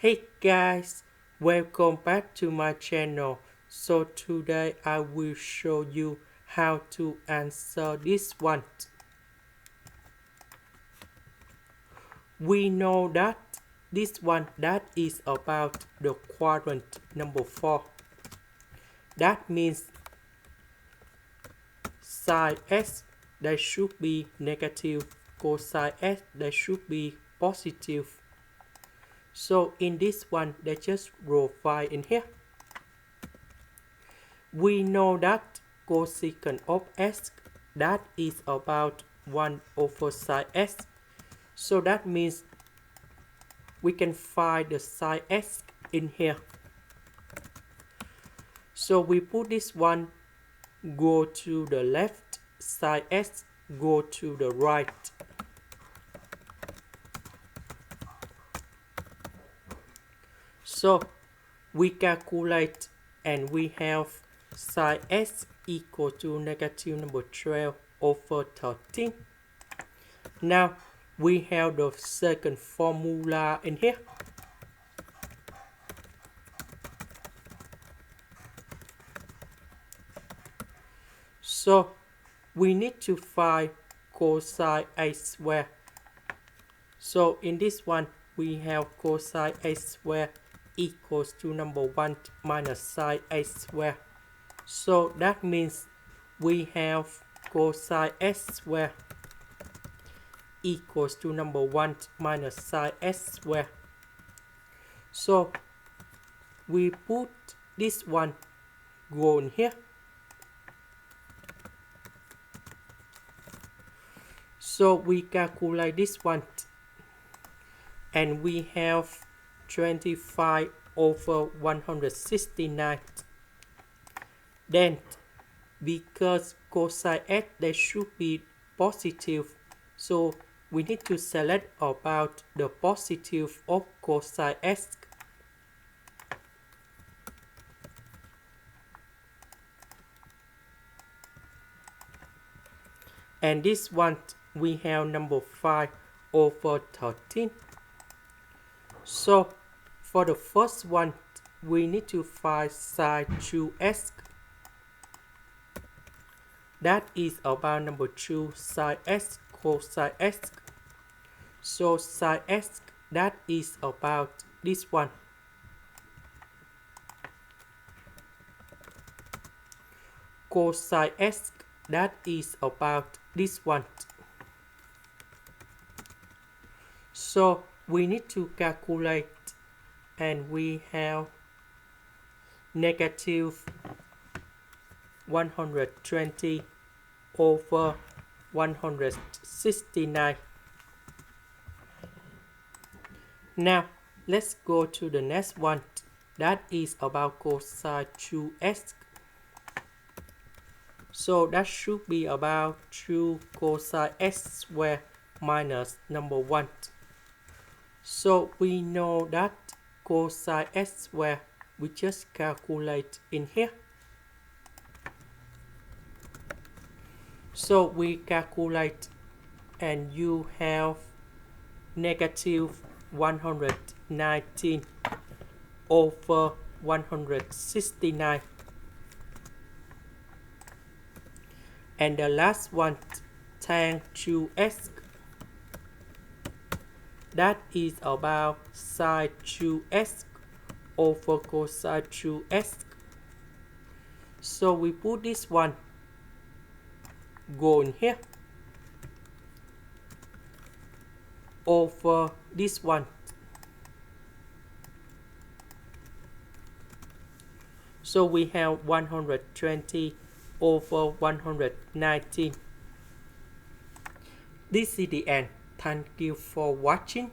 Hey guys, welcome back to my channel. So today I will show you how to answer this one. We know that this one that is about the quadrant number 4. That means sin x that should be negative, cosine x that should be positive. So in this one, they just row 5 in here. We know that cosecant of x that is about 1 over sin x. So that means we can find the sin x in here. So we put this one go to the left, sin x go to the right. So we calculate and we have sin x equal to negative number 12 over 13. Now we have the second formula in here. So we need to find cosine a squared. So in this one we have cosine a squared equals to number 1 minus sin a squared. So that means we have cosine x squared equals to number 1 minus sin x squared. So we put this one go in here. So we calculate this one and we have 25 over 169. Then because cosine x they should be positive, so we need to select about the positive of cosine x. And this one we have number 5 over 13. So for the first one we need to find sin2x. That is about number 2 sin x cosine x. So sin x that is about this one. Cosine x that is about this one. So we need to calculate and we have negative 120 over 169. Now let's go to the next one. That is about cosine 2x. So that should be about 2 cosine x squared minus number 1. So we know that cosine x squared we just calculate in here. So we calculate and you have negative 119 over 169. And the last one, tan2x, that is about sin 2x over cosine 2x. So we put this one go in here over this one. So we have 120 over 119. This is the end. Thank you for watching.